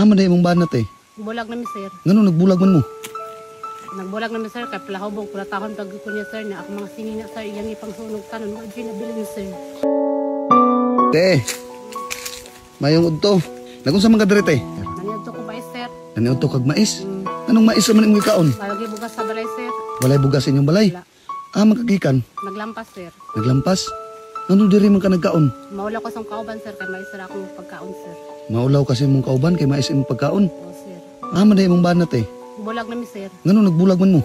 Maday mong banat eh. Bulag namin sir. Ngano nagbulag man mo? Nagbulag namin sir kay palahobong kulatahon pag ko niya sir na ako mga sinina sir iyang ipang sunog tanon mo di nabilin sir. Te. Mayong udto. Nagunsa man ka diri te? Naniadto ko ba sir? Naniadto kag mais? Anong mais man imong ikaon? Balagi bugas sa balay sir. Walay bugas sa inyong balay? Wala. Magkagikan? Naglampas sir. Naglampas? Ano diri man ka nagkaon? Maulaw ko sa kauban sir kay may sir akong pagkaon sir. Maulaw kasi mong kauban kay mais imong pagkaon? Oo sir. Maday mong banat eh. Bulag namin sir. Ngano nagbulag man mo?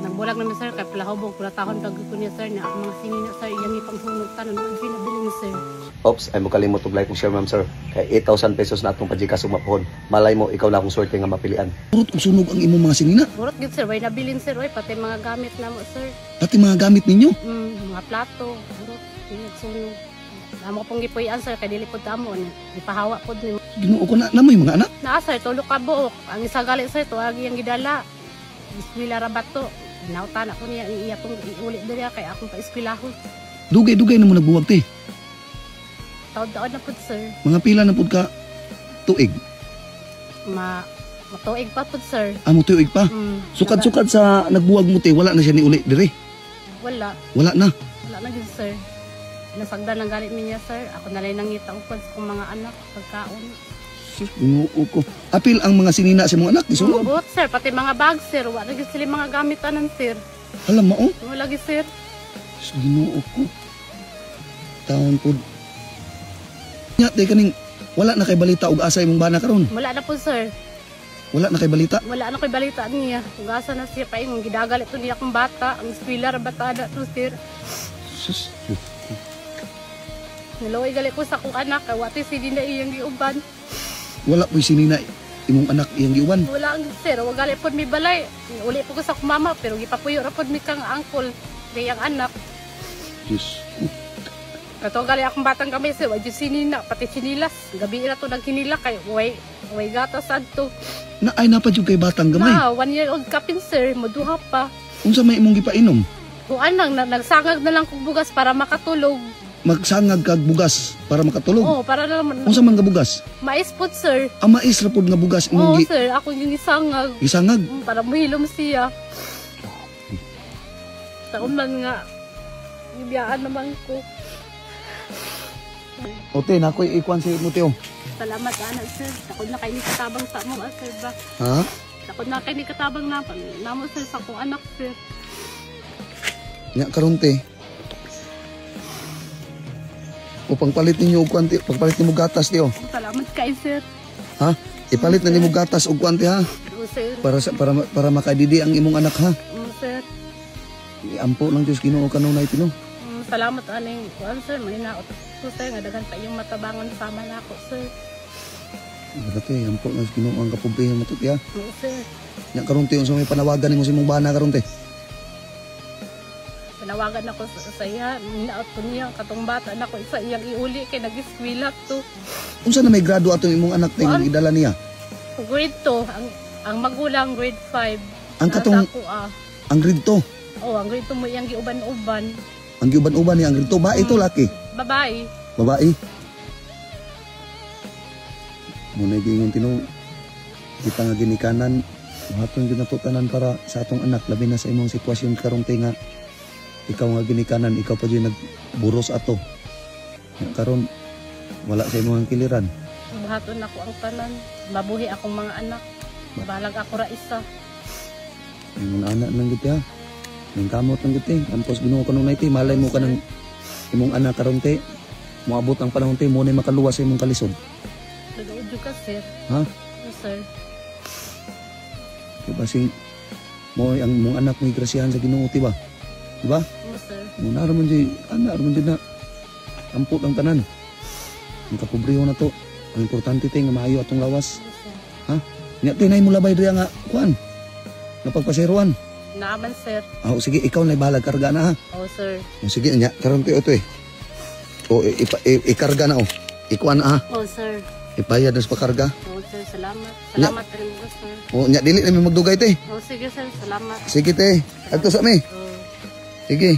Nagbulag namin sir kay palahobong kulatahon pag ko niya sir na ako mga sinina sir iyang ipang sunog tanon mo di nabilin sir. Ops, ay mo kalimot og like kung share ma'am sir. Kay 8,000 pesos na atong pajikas ug mapahon. Malay mo ikaw na akong swerte nga mapilian. Purot og sunog ang imong mga sinina. Burot gid sir, way nabilin sir, oy pati mga gamit na mo sir. Pati mga gamit ninyo. Mga plato, burot, sunog. Amo pong gipuy-an sir kay dili pud amo ni. Ipahawa pud ni. Ginoo ko na namoy mga anak. Naa sir, tulo ka buok. Ang isa gali sir tuagi ang gidala. Eskwela ra bato. Nautan ako niya iya tong iuli diri kay akong pa-eskwelahon. Dugay-dugay na mo nagbuwag te. Taod-taod na pud sir. Mga pila na pud ka tuig. Matuig pa pud sir. Amo tuig pa. Sukad-sukad sa nagbuwag mo te, wala na siya ni uli diri. Wala. Wala na. Wala na gid sir. Nasagdan ang galit niya sir. Ako na lang nangita upod sa kong mga anak pagkaon. Ginoo ko. Apil ang mga sinina sa mga anak isunog. Buot sir, pati mga bag sir. Wala gid sila mga gamit anan sir. Alam mo oh. Wala gid sir. Ginoo ko. Taon pud. Nya te kaning wala na kay balita og asa imong bana karon. Wala na po sir. Wala na kay balita. Wala na kay balita niya. Kung asa na siya pa yung gidagal ito niya akong bata. Ang eskwela ra batada to sir. Sus. Naloy gali ko sa akong anak. Wati si Dina iyang giuban. Wala po'y sinina imong anak iyang giuban. Wala ang sir. Wag gali po mi balay. Uli po ko sa akong mama. Pero gipapuyo ra po mi kang angkol. Kayang anak. Yes. Kato gali akong batang kami sir. Wadyo sinina. Pati sinilas. Gabi na to naghinila kay way gatas adto. Na ay napadyo kay batang gamay. 1 year old kapin sir. Maduha pa. Unsa may imong gipainom? Kung anang nagsangag na lang kong bugas para makatulog. Magsangag kag bugas para makatulog. Oo, para naman. Unsa man nga bugas? Mais po sir. Mais ra pud nga bugas Oo imong sir, ako yung isangag. gisangag. Para mahilom siya. Taon man nga. Ibiyaan naman ko. Ote, nakoy ikuan si Muteo. Salamat anak sir. Takod na kayo ni katabang sa mo sir ba? Ha? Takod na kayo ni katabang namo sir sa kong anak sir. Nya karon te. Upang palit ninyo og kuanti, pagpalit nimo gatas ti oh. Salamat kayo sir. Ha? Ipalit na nimo gatas og kuanti ha. Oo sir. Para makadidi ang imong anak ha. Oo sir. Ampo lang Dios Ginoo kanunay pino. Salamat aning kuan sir, may naot ko sir nga daghan pa yung matabangon sama na ako sir. Dati ampo lang Dios Ginoo ang kapugtihan mo to ti ha. Oo sir. Nya karon ti unsa may panawagan nimo sa imong bana karon te? Panawagan ako sa iya, naot ko niya katong bata na ko isa iyang iuli kay nag-eskwela to. Unsa na may grado atong imong anak te nga idala niya? Grade 2, ang magulang grade 5. Ang katong ang grade 2. Oh, ang grade 2 mo iyang giuban-uban. Ang giuban-uban niya ang grade 2 ba ito laki? Babae. Babae. Muna gingon tino kita nga ginikanan hatong ginatutanan para sa atong anak labi na sa imong sitwasyon karon te nga ikaw nga ginikanan, ikaw pa dyan nagburos ato. Karon wala sa imong kiliran. Buhaton ako ang tanan. Mabuhi akong mga anak. Balag ako ra isa. Imong anak nang giti ha. Ning kamot nang giti. Ampos Ginoo kanunay ti malay mo ka ng imong anak karon te. Moabot ang panahon te mo na makaluwas sa imong kalisod. Tulood ka sir. Ha? Yes, sir. Diba sing mo ang mong anak may grasyahan sa Ginoo ti ba? Diba? Yes, sir. Muna raman dyan, na ampot ang tanan. Ang kapobriho na to. Ang importante tayo nga maayo atong lawas. Yes, sir. Ha? Nya tinay mo labay diya nga, kuan. Napagpaseruan. Naaman, sir. Oh, sige, ikaw na balag karga na ha. Oh, sir. Oh, sige, nya, karon tayo ito eh. O, ikarga na oh. Ikuan na ha. Oh, sir. Ipayad na sa pakarga. Oh, sir. Salamat. Salamat rin mo, sir. O, nya, dili na may magdugay te. Oh, sige, sir. Salamat. Sige te, agto sa mi. Oh. Sige.